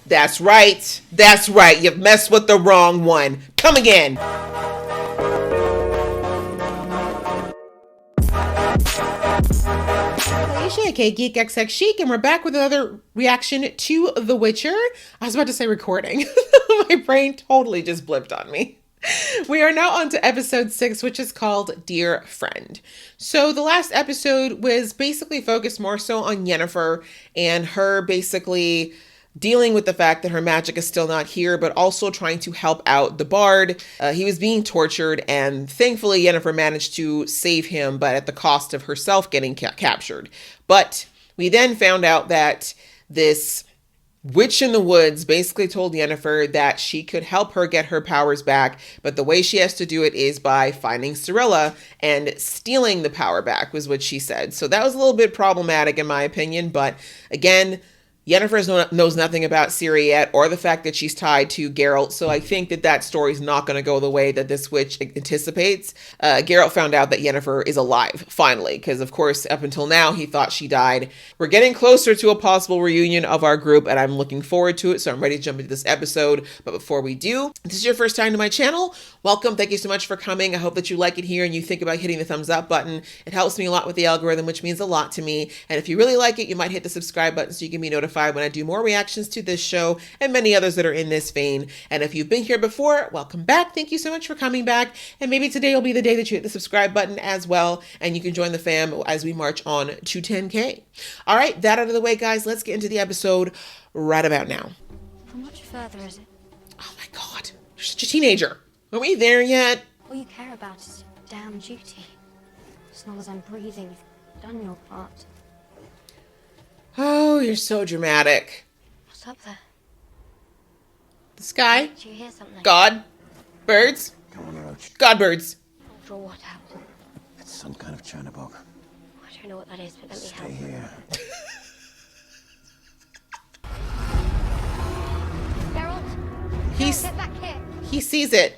That's right. That's right. You've messed with the wrong one. Come again. Alicia, aka Geek XX Chic, and we're back with another reaction to The Witcher. I was about to say recording. My brain totally just blipped on me. We are now on to episode 6, which is called Dear Friend. So the last episode was basically focused more so on Yennifer and her basically dealing with the fact that her magic is still not here, but also trying to help out the bard. He was being tortured, and thankfully Yennifer managed to save him, but at the cost of herself getting captured. But we then found out that this witch in the woods basically told Yennifer that she could help her get her powers back, but the way she has to do it is by finding Cirilla and stealing the power back, was what she said. So that was a little bit problematic in my opinion, but again, Yennefer knows nothing about Ciri yet, or the fact that she's tied to Geralt, so I think that story's not going to go the way that this witch anticipates. Geralt found out that Yennefer is alive, finally, because of course, up until now, he thought she died. We're getting closer to a possible reunion of our group, and I'm looking forward to it, so I'm ready to jump into this episode. But before we do, if this is your first time to my channel, welcome. Thank you so much for coming. I hope that you like it here and you think about hitting the thumbs up button. It helps me a lot with the algorithm, which means a lot to me. And if you really like it, you might hit the subscribe button so you can be notified when I do more reactions to this show and many others that are in this vein. And if you've been here before, welcome back. Thank you so much for coming back. And maybe today will be the day that you hit the subscribe button as well, and you can join the fam as we march on to 10K. All right, that out of the way, guys. Let's get into the episode right about now. How much further is it? Oh my God, you're such a teenager. Are we there yet? All you care about is damn duty. As long as I'm breathing, you've done your part. Oh, you're so dramatic. What's up there? The sky. Did you hear something? God. Birds. Come on, Roach. God birds. Draw what out? It's some kind of Chernabog. I don't know what that is, but let me Stay help. here. Geralt! He's, Get back here! he sees it.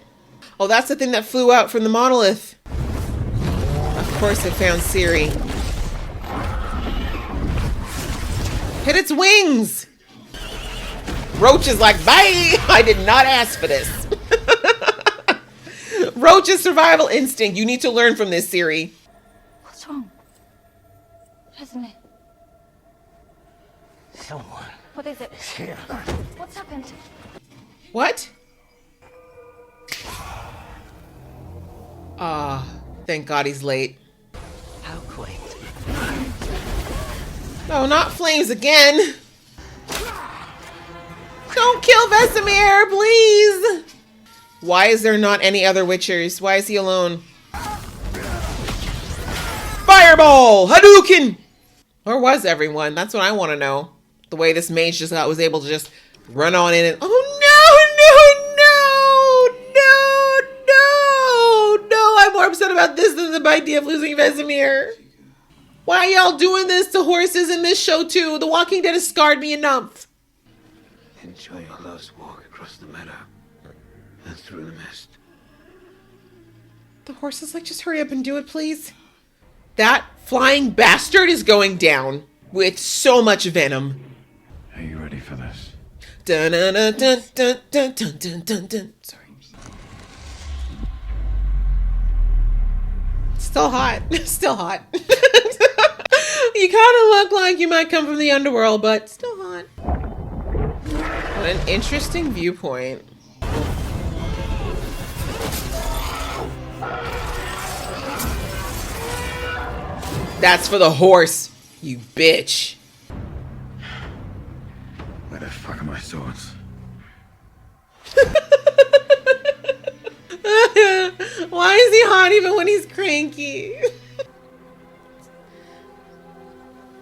Oh, that's the thing that flew out from the monolith. Of course it found Ciri. Hit its wings! Roach is like, bye! I did not ask for this. Roach's survival instinct. You need to learn from this, Ciri. What's wrong? Isn't it? Someone What is it? is here. What's happened? What? Ah, thank God he's late. How quaint. No, not flames again. Don't kill Vesemir, please. Why is there not any other Witchers? Why is he alone? Fireball! Hadouken! Where was everyone? That's what I want to know. The way this mage just was able to just run on in and... Oh, no, I'm more upset about this than the idea of losing Vesemir. Why are y'all doing this to horses in this show too? The Walking Dead has scarred me enough. Enjoy your last walk across the meadow and through the mist. The horse is like, just hurry up and do it, please. That flying bastard is going down with so much venom. Are you ready for this? Dun dun dun dun dun dun dun dun dun dun. Sorry. Still hot. Still hot. You kind of look like you might come from the underworld, but still hot. What an interesting viewpoint. That's for the horse, you bitch. Where the fuck are my swords? Why is he hot even when he's cranky?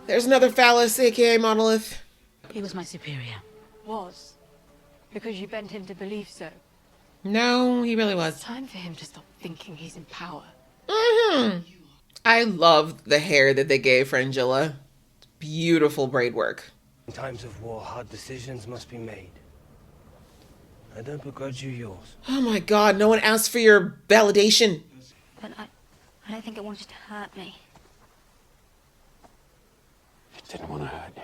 There's another phallus, aka Monolith. He was my superior. Was. Because you bent him to believe so. No, he really was. Time for him to stop thinking he's in power. I love the hair that they gave Frangilla. Beautiful braid work. In times of war, hard decisions must be made. I don't begrudge you yours. Oh my God, no one asked for your validation. But I don't think it wanted to hurt me. It didn't want to hurt you.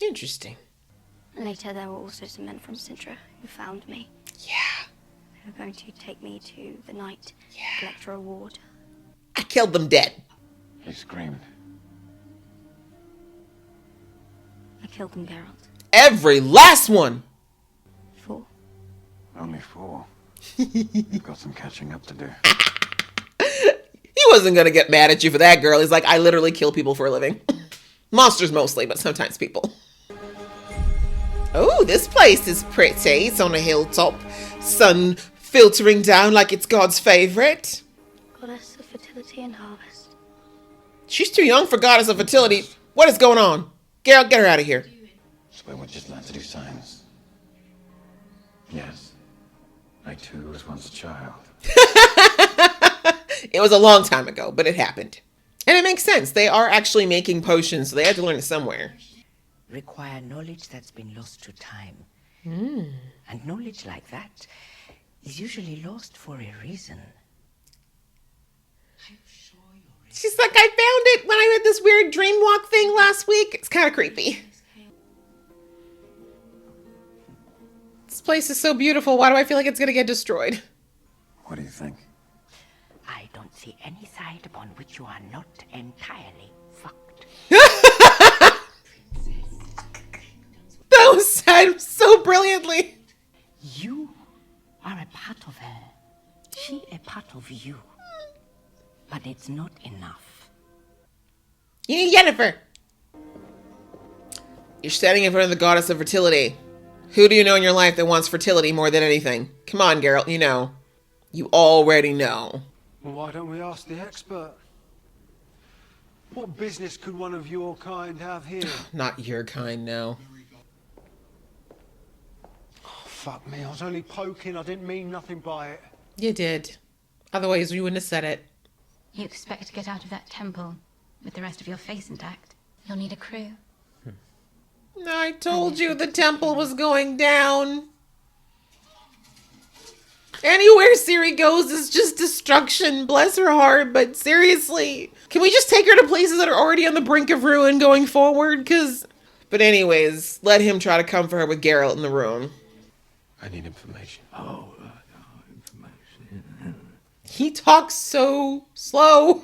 Interesting. Later, there were also some men from Sintra who found me. Yeah. They were going to take me to the night, Yeah. collect a reward. I killed them dead. He screamed. I killed them, Geralt. Every last one. 4. Only 4. You've got some catching up to do. He wasn't going to get mad at you for that, girl. He's like, I literally kill people for a living. Monsters mostly, but sometimes people. Oh, this place is pretty. It's on a hilltop. Sun filtering down like it's God's favorite. Goddess of fertility and harvest. She's too young for goddess of fertility. What is going on? Geralt, get her out of here. So I just learned to do science. Yes. I too was once a child. It was a long time ago, but it happened. And it makes sense. They are actually making potions, so they had to learn it somewhere. Require knowledge that's been lost to time. And knowledge like that is usually lost for a reason. She's like, I found it when I had this weird dream walk thing last week. It's kind of creepy. This place is so beautiful. Why do I feel like it's going to get destroyed? What do you think? I don't see any side upon which you are not entirely fucked. That was said so brilliantly. You are a part of her. She a part of you. But it's not enough. You need Yennifer. You're standing in front of the goddess of fertility. Who do you know in your life that wants fertility more than anything? Come on, Geralt, you know. You already know. Well, why don't we ask the expert? What business could one of your kind have here? Not your kind, no. Oh, fuck me, I was only poking, I didn't mean nothing by it. You did. Otherwise, you wouldn't have said it. You expect to get out of that temple with the rest of your face intact. You'll need a crew. I told you the temple was going down. Anywhere Ciri goes is just destruction. Bless her heart, but seriously. Can we just take her to places that are already on the brink of ruin going forward? But anyways, let him try to comfort her with Geralt in the room. I need information. Information. He talks so slow.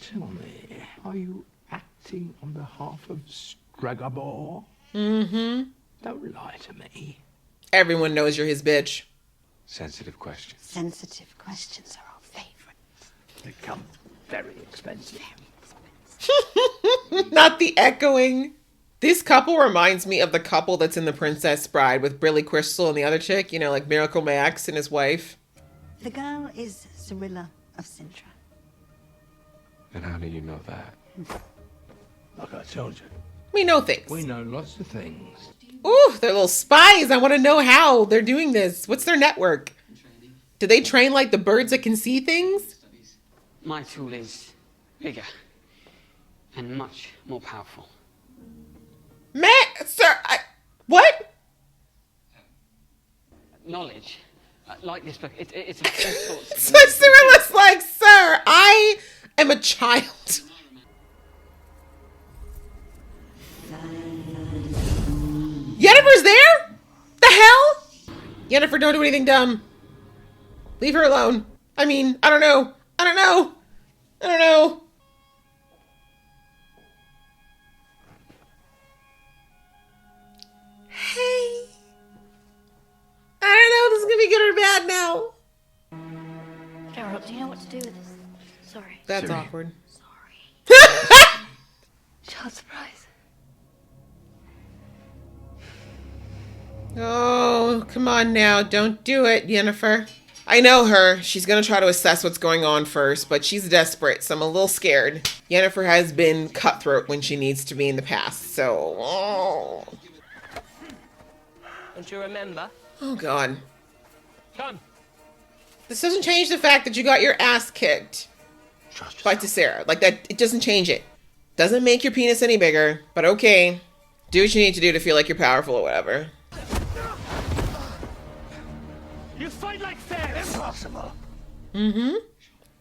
Tell me, are you acting on behalf of Stragobor? Mm-hmm. Don't lie to me. Everyone knows you're his bitch. Sensitive question. Sensitive questions are our favorite. They come very expensive. Not the echoing. This couple reminds me of the couple that's in The Princess Bride with Billy Crystal and the other chick, you know, like Miracle Max and his wife. The girl is Cirilla of Sintra. And how do you know that? Like I told you, We know things. we know lots of things. Ooh, they're little spies. I want to know how they're doing this. What's their network? Do they train like the birds that can see things? My tool is bigger and much more powerful. Sir, what? Knowledge, like this book, it's of all sorts. So Cirilla's like, sir, I am a child. Yennefer's there? The hell? Yennefer, don't do anything dumb. Leave her alone. I mean, I don't know. I don't know. I don't know. Hey. I don't know if this is going to be good or bad now. Geralt, do you know what to do with this? Sorry. That's Ciri. awkward. Sorry. Child surprise. Oh, come on now. Don't do it, Yennefer. I know her. She's going to try to assess what's going on first, but she's desperate, so I'm a little scared. Yennefer has been cutthroat when she needs to be in the past, so... Don't you remember? Oh, God. Come. This doesn't change the fact that you got your ass kicked by Tessera. Like, that, it doesn't change it. Doesn't make your penis any bigger, but okay. Do what you need to do to feel like you're powerful or whatever. You fight like fairs. Impossible. Mm-hmm.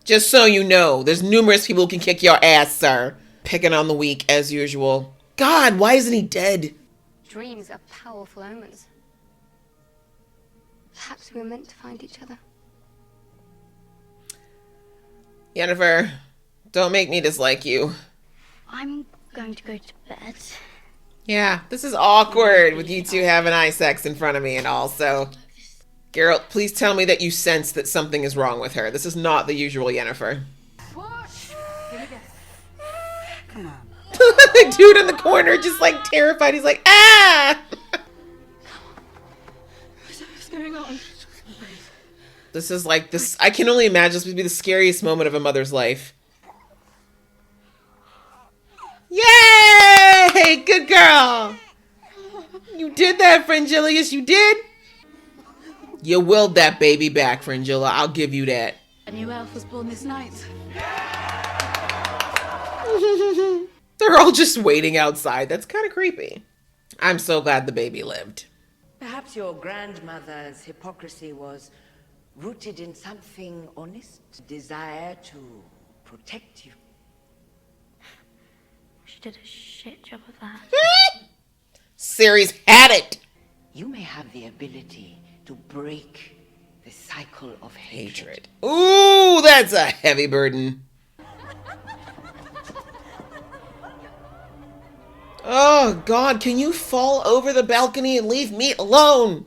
Just so you know, there's numerous people who can kick your ass, sir. Picking on the weak, as usual. God, why isn't he dead? Dreams are powerful omens. Perhaps we were meant to find each other. Yennefer, don't make me dislike you. I'm going to go to bed. Yeah, this is awkward with you two having eye sex in front of me and all, so... Geralt, please tell me that you sense that something is wrong with her. This is not the usual Yennefer. Come on. The dude in the corner just like terrified. He's like, ah! What's going on? This is like this. I can only imagine this would be the scariest moment of a mother's life. Yay! Good girl. You did that, Fringillius. You did. You willed that baby back, Fringilla. I'll give you that. A new elf was born this night. They're all just waiting outside. That's kind of creepy. I'm so glad the baby lived. Perhaps your grandmother's hypocrisy was rooted in something honest, desire to protect you. She did a shit job of that. Ciri's had it. You may have the ability to break the cycle of hatred. Ooh, that's a heavy burden. Oh, God, can you fall over the balcony and leave me alone?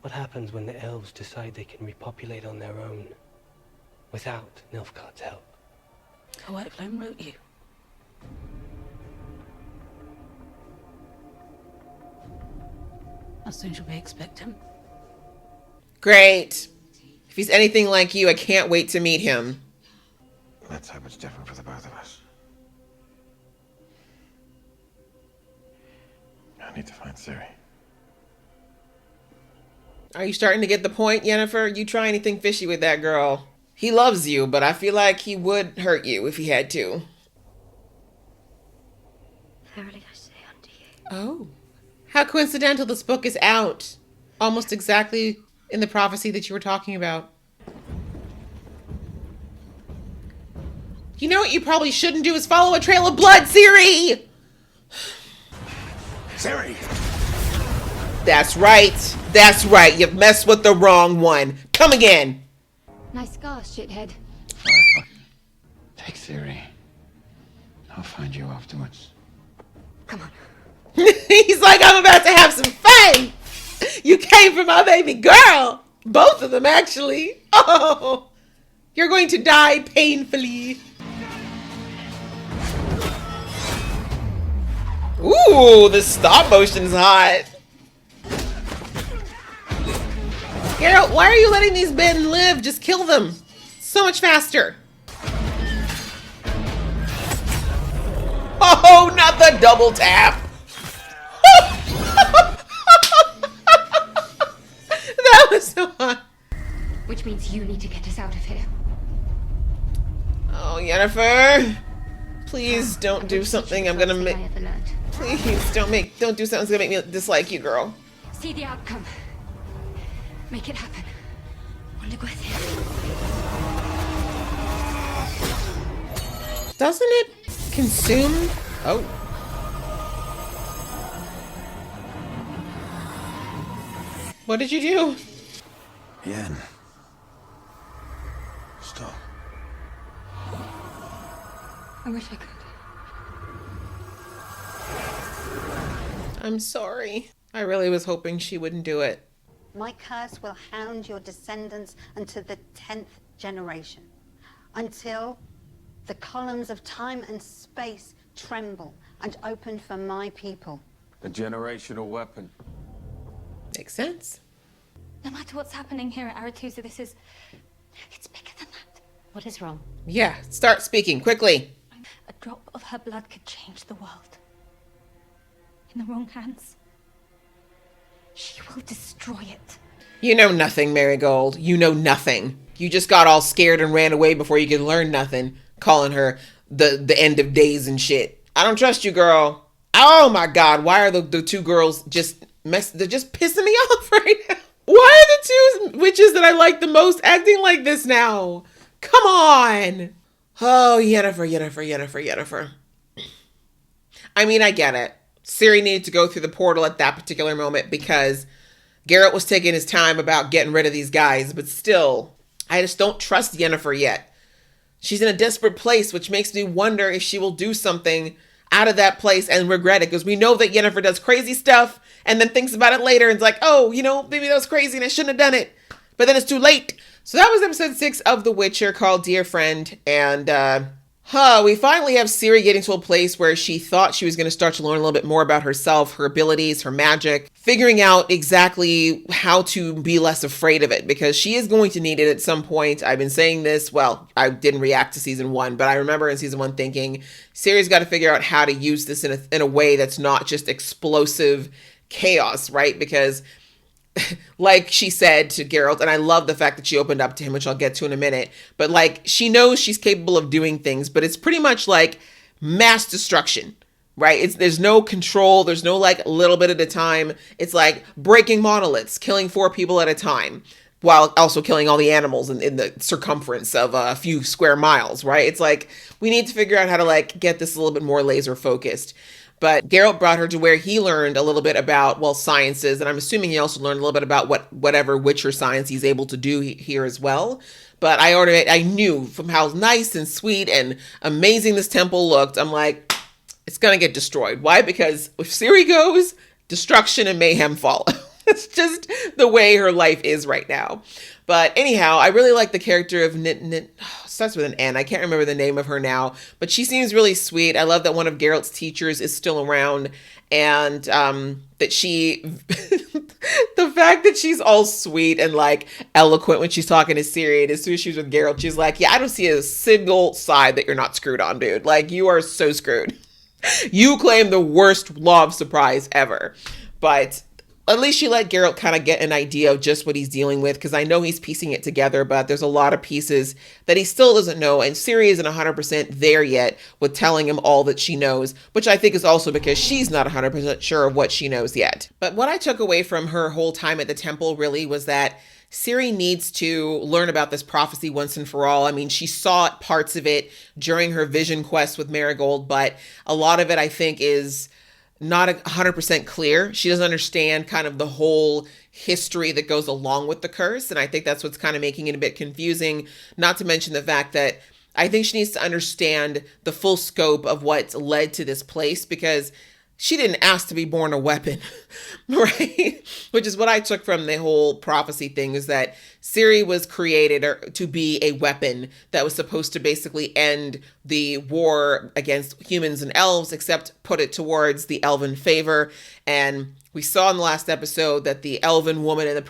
What happens when the elves decide they can repopulate on their own without Nilfgaard's help? A white flame wrote you. How soon shall we expect him? Great. If he's anything like you, I can't wait to meet him. Let's hope it's different for the both of us. I need to find Ciri. Are you starting to get the point, Yennefer? You try anything fishy with that girl. He loves you, but I feel like he would hurt you if he had to. Verily I say unto you. Oh. How coincidental this book is out. Almost exactly in the prophecy that you were talking about. You know what you probably shouldn't do is follow a trail of blood, Ciri! Ciri! That's right. That's right. You've messed with the wrong one. Come again. Nice scar, shithead. Take Ciri. I'll find you afterwards. Come on. He's like, I'm about to have some fun. You came for my baby girl. Both of them, actually. Oh, you're going to die painfully. Ooh, the stop motion's hot. Geralt, why are you letting these men live? Just kill them. So much faster. Oh, not the double tap. That was so hot. Which means you need to get us out of here. Oh, Yennefer. Please don't do something I'm gonna make. Please don't do something that's gonna make me dislike you, girl. See the outcome. Make it happen. Or live with it. Doesn't it consume? Oh. What did you do? Yen. Stop. I wish I could. I'm sorry. I really was hoping she wouldn't do it. My curse will hound your descendants unto the 10th generation, until the columns of time and space tremble and open for my people. A generational weapon. Makes sense. No matter what's happening here at Aretusa, it's bigger than that. What is wrong? Yeah, start speaking quickly. A drop of her blood could change the world. In the wrong hands, she will destroy it. You know nothing, Marigold. You know nothing. You just got all scared and ran away before you could learn nothing, calling her the end of days and shit. I don't trust you, girl. Oh my God, why are the two girls they're just pissing me off right now. Why are the two witches that I like the most acting like this now? Come on. Oh, Yennefer. I mean, I get it. Ciri needed to go through the portal at that particular moment because Geralt was taking his time about getting rid of these guys, but still, I just don't trust Yennefer yet. She's in a desperate place, which makes me wonder if she will do something out of that place and regret it, because we know that Yennefer does crazy stuff and then thinks about it later and it's like, oh, maybe that was crazy and I shouldn't have done it. But then it's too late. So that was episode 6 of The Witcher, called Dear Friend. And we finally have Ciri getting to a place where she thought she was going to start to learn a little bit more about herself, her abilities, her magic, figuring out exactly how to be less afraid of it, because she is going to need it at some point. I've been saying this, well, I didn't react to season 1, but I remember in season 1 thinking, Ciri's got to figure out how to use this in a way that's not just explosive chaos, right? Because like she said to Geralt, and I love the fact that she opened up to him, which I'll get to in a minute, but like she knows she's capable of doing things, but it's pretty much like mass destruction, right? There's no control, there's no like little bit at a time. It's like breaking monoliths, killing 4 people at a time, while also killing all the animals in the circumference of a few square miles, right? It's like we need to figure out how to like get this a little bit more laser focused. But Geralt brought her to where he learned a little bit about, well, sciences. And I'm assuming he also learned a little bit about whatever Witcher science he's able to do here as well. But I knew from how nice and sweet and amazing this temple looked, I'm like, it's going to get destroyed. Why? Because if Ciri goes, destruction and mayhem follow. It's just the way her life is right now. But anyhow, I really like the character of starts with an N. I can't remember the name of her now, but she seems really sweet. I love that one of Geralt's teachers is still around, and that she, the fact that she's all sweet and like eloquent when she's talking to Ciri, and as soon as she's with Geralt, she's like, yeah, I don't see a single side that you're not screwed on, dude. Like, you are so screwed. You claim the worst law of surprise ever. But at least she let Geralt kind of get an idea of just what he's dealing with, because I know he's piecing it together, but there's a lot of pieces that he still doesn't know, and Ciri isn't 100% there yet with telling him all that she knows, which I think is also because she's not 100% sure of what she knows yet. But what I took away from her whole time at the temple really was that Ciri needs to learn about this prophecy once and for all. I mean, she saw parts of it during her vision quest with Marigold, but a lot of it I think is not 100% clear. She doesn't understand kind of the whole history that goes along with the curse. And I think that's what's kind of making it a bit confusing, not to mention the fact that I think she needs to understand the full scope of what's led to this place, because she didn't ask to be born a weapon, right? Which is what I took from the whole prophecy thing, is that Ciri was created to be a weapon that was supposed to basically end the war against humans and elves, except put it towards the elven favor. And we saw in the last episode that the elven woman in the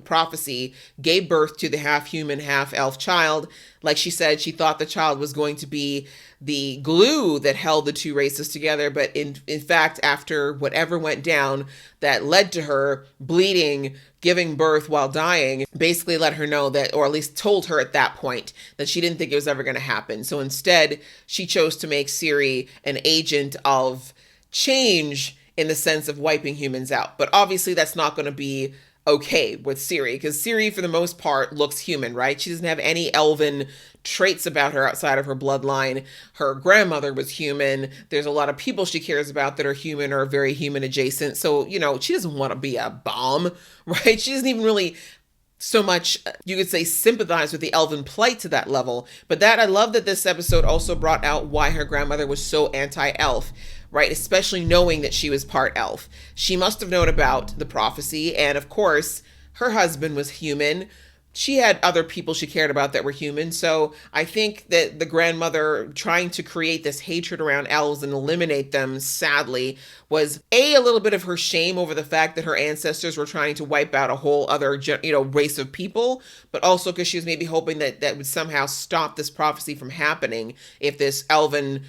prophecy gave birth to the half-human, half-elf child. Like she said, she thought the child was going to be the glue that held the two races together. But in fact, after whatever went down that led to her bleeding, giving birth while dying, basically let her know that, or at least told her at that point, that she didn't think it was ever going to happen. So instead, she chose to make Ciri an agent of change in the sense of wiping humans out. But obviously that's not going to be okay with Ciri, because Ciri, for the most part, looks human, right? She doesn't have any elven traits about her outside of her bloodline. Her grandmother was human. There's a lot of people she cares about that are human or very human adjacent. So, she doesn't want to be a bomb, right? She doesn't even really so much, you could say, sympathize with the elven plight to that level. But I love that this episode also brought out why her grandmother was so anti-elf, right? Especially knowing that she was part elf. She must have known about the prophecy. And of course, her husband was human. She had other people she cared about that were human. So I think that the grandmother trying to create this hatred around elves and eliminate them, sadly, was a little bit of her shame over the fact that her ancestors were trying to wipe out a whole other, race of people, but also because she was maybe hoping that that would somehow stop this prophecy from happening if this elven,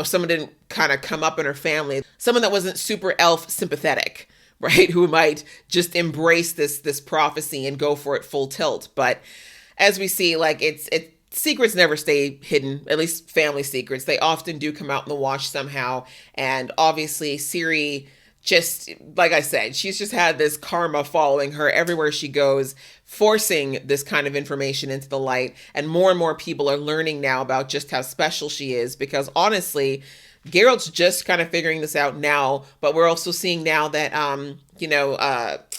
someone didn't kind of come up in her family, someone that wasn't super elf sympathetic, right? Who might just embrace this prophecy and go for it full tilt. But as we see, like secrets never stay hidden, at least family secrets. They often do come out in the wash somehow. And obviously Ciri, just like I said, she's just had this karma following her everywhere she goes, forcing this kind of information into the light. And more people are learning now about just how special she is, because honestly, Geralt's just kind of figuring this out now, but we're also seeing now that,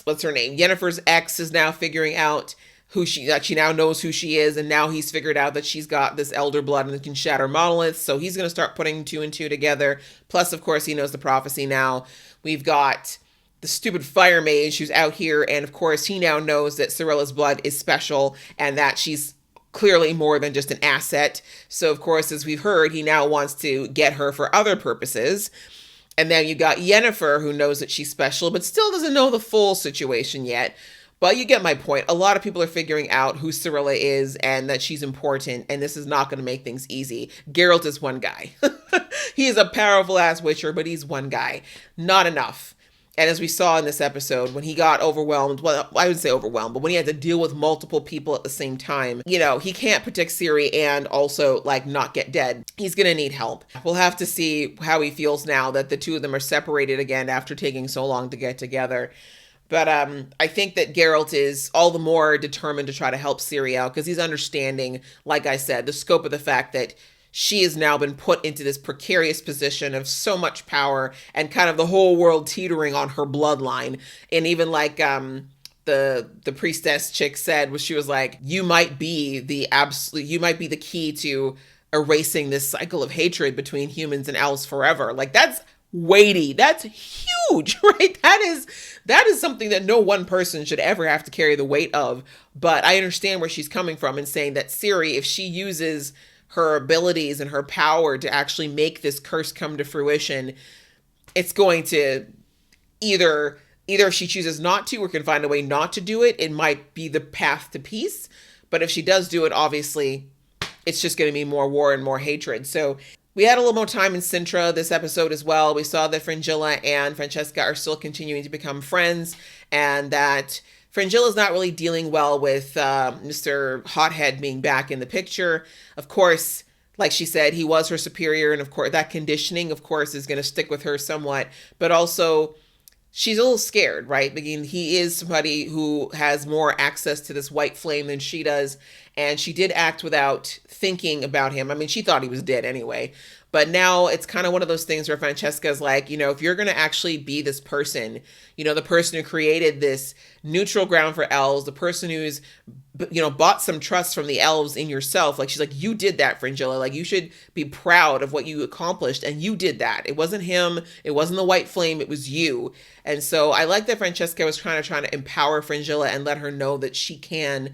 what's her name? Yennefer's ex is now figuring out that she now knows who she is, and now he's figured out that she's got this elder blood and can shatter monoliths, so he's going to start putting two and two together. Plus, of course, he knows the prophecy now. We've got the stupid fire mage who's out here, and of course, he now knows that Cirilla's blood is special, and that she's clearly more than just an asset. So, of course, as we've heard, he now wants to get her for other purposes. And then you got Yennefer, who knows that she's special, but still doesn't know the full situation yet. But you get my point. A lot of people are figuring out who Cirilla is and that she's important, and this is not going to make things easy. Geralt is one guy. He is a powerful ass witcher, but he's one guy. Not enough. And as we saw in this episode, when he got overwhelmed, well, I wouldn't say overwhelmed, but when he had to deal with multiple people at the same time, he can't protect Ciri and also, not get dead. He's going to need help. We'll have to see how he feels now that the two of them are separated again after taking so long to get together. But I think that Geralt is all the more determined to try to help Ciri out because he's understanding, like I said, the scope of the fact that she has now been put into this precarious position of so much power and kind of the whole world teetering on her bloodline. And even the priestess chick said, was she was like, you might be the key to erasing this cycle of hatred between humans and elves forever. That's weighty. That's huge, right? That is something that no one person should ever have to carry the weight of. But I understand where she's coming from and saying that Ciri, if she uses her abilities and her power to actually make this curse come to fruition, it's going to either if she chooses not to or can find a way not to do it, it might be the path to peace. But if she does do it, obviously, it's just going to be more war and more hatred. So we had a little more time in Sintra this episode as well. We saw that Fringilla and Francesca are still continuing to become friends, and that Fringilla's not really dealing well with Mr. Hothead being back in the picture. Of course, like she said, he was her superior, and of course that conditioning, of course, is going to stick with her somewhat. But also, she's a little scared, right? Because he is somebody who has more access to this white flame than she does, and she did act without thinking about him. I mean, she thought he was dead anyway. But now it's kind of one of those things where Francesca's like, if you're going to actually be this person, the person who created this neutral ground for elves, the person who's, bought some trust from the elves in yourself. She's like, you did that, Fringilla. You should be proud of what you accomplished. And you did that. It wasn't him. It wasn't the white flame. It was you. And so I like that Francesca was trying to empower Fringilla and let her know that she can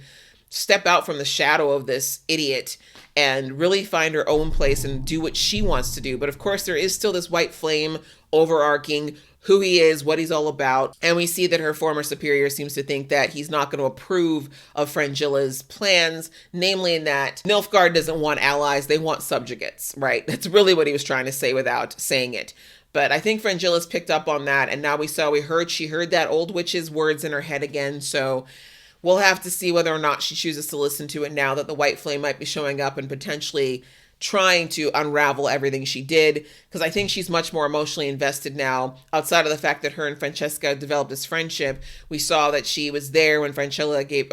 step out from the shadow of this idiot and really find her own place and do what she wants to do. But of course, there is still this white flame overarching who he is, what he's all about. And we see that her former superior seems to think that he's not going to approve of Fringilla's plans, namely in that Nilfgaard doesn't want allies, they want subjugates, right? That's really what he was trying to say without saying it. But I think Fringilla's picked up on that, and now she heard that old witch's words in her head again, so we'll have to see whether or not she chooses to listen to it now that the white flame might be showing up and potentially trying to unravel everything she did, because I think she's much more emotionally invested now. Outside of the fact that her and Francesca developed this friendship, we saw that she was there when Francesca gave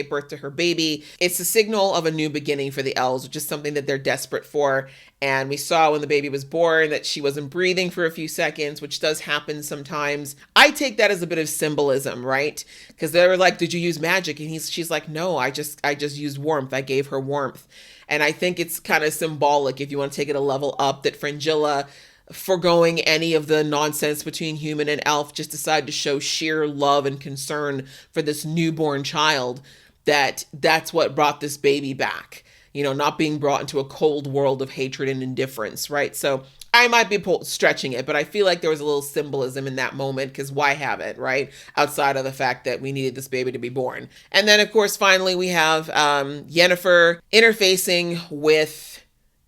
birth to her baby. It's a signal of a new beginning for the elves, which is something that they're desperate for. And we saw when the baby was born that she wasn't breathing for a few seconds, which does happen sometimes. I take that as a bit of symbolism, right? Because they were like, did you use magic? And she's like, no, I just used warmth. I gave her warmth. And I think it's kind of symbolic, if you want to take it a level up, that Fringilla, foregoing any of the nonsense between human and elf, just decided to show sheer love and concern for this newborn child, that's what brought this baby back. Not being brought into a cold world of hatred and indifference, right? So I might be stretching it, but I feel like there was a little symbolism in that moment, because why have it, right? Outside of the fact that we needed this baby to be born. And then, of course, finally, we have Yennefer interfacing with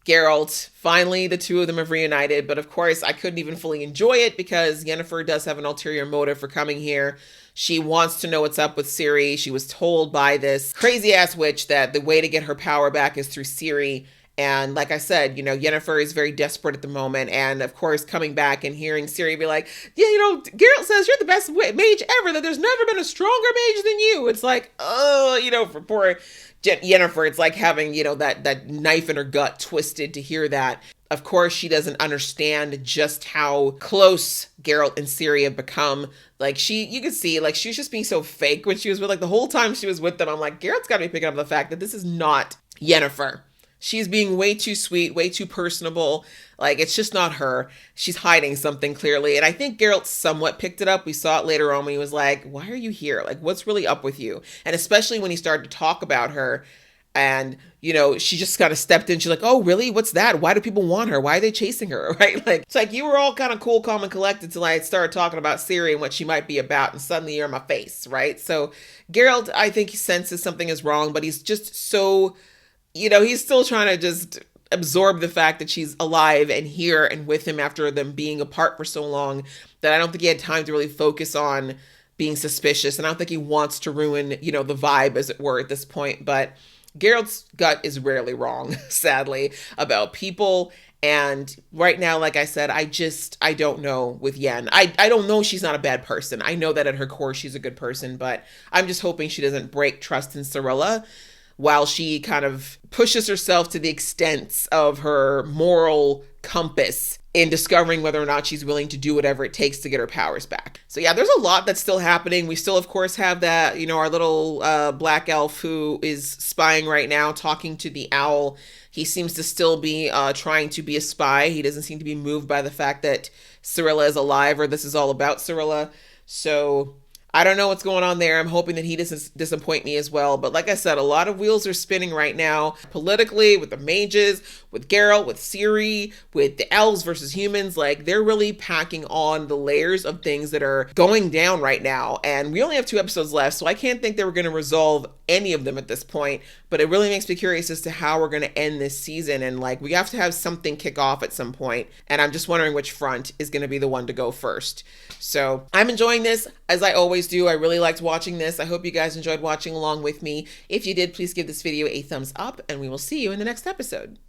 Geralt. Finally, the two of them have reunited, but of course, I couldn't even fully enjoy it because Yennefer does have an ulterior motive for coming here. She wants to know what's up with Ciri. She was told by this crazy ass witch that the way to get her power back is through Ciri. And like I said, you know, Yennefer is very desperate at the moment. And of course, coming back and hearing Ciri be like, yeah, you know, Geralt says you're the best mage ever, that there's never been a stronger mage than you. It's like, oh, you know, for poor Yennefer, it's like having, you know, that knife in her gut twisted to hear that. Of course, she doesn't understand just how close Geralt and Ciri have become. Like, you could see, like, she was just being so fake when she was with, like, the whole time she was with them. I'm like, Geralt's got to be picking up the fact that this is not Yennefer. She's being way too sweet, way too personable. Like, it's just not her. She's hiding something clearly. And I think Geralt somewhat picked it up. We saw it later on when he was like, why are you here? Like, what's really up with you? And especially when he started to talk about her and, you know, she just kind of stepped in. She's like, oh, really? What's that? Why do people want her? Why are they chasing her? Right? Like, it's like you were all kind of cool, calm, and collected till I started talking about Ciri and what she might be about. And suddenly you're in my face, right? So Geralt, I think he senses something is wrong, but he's just so... you know, he's still trying to just absorb the fact that she's alive and here and with him after them being apart for so long that I don't think he had time to really focus on being suspicious. And I don't think he wants to ruin, you know, the vibe, as it were, at this point. But Geralt's gut is rarely wrong, sadly, about people. And right now, like I said, I don't know with Yen. I don't know she's not a bad person. I know that at her core, she's a good person, but I'm just hoping she doesn't break trust in Cirilla while she kind of pushes herself to the extent of her moral compass in discovering whether or not she's willing to do whatever it takes to get her powers back. So yeah, there's a lot that's still happening. We still, of course, have that, you know, our little black elf who is spying right now, talking to the owl. He seems to still be trying to be a spy. He doesn't seem to be moved by the fact that Cirilla is alive or this is all about Cirilla. So I don't know what's going on there. I'm hoping that he doesn't disappoint me as well. But like I said, a lot of wheels are spinning right now, politically, with the mages, with Geralt, with Ciri, with the elves versus humans. Like, they're really packing on the layers of things that are going down right now. And we only have 2 episodes left, so I can't think that we're going to resolve any of them at this point. But it really makes me curious as to how we're going to end this season. And like, we have to have something kick off at some point. And I'm just wondering which front is going to be the one to go first. So I'm enjoying this, as I always do. I really liked watching this. I hope you guys enjoyed watching along with me. If you did, please give this video a thumbs up, and we will see you in the next episode.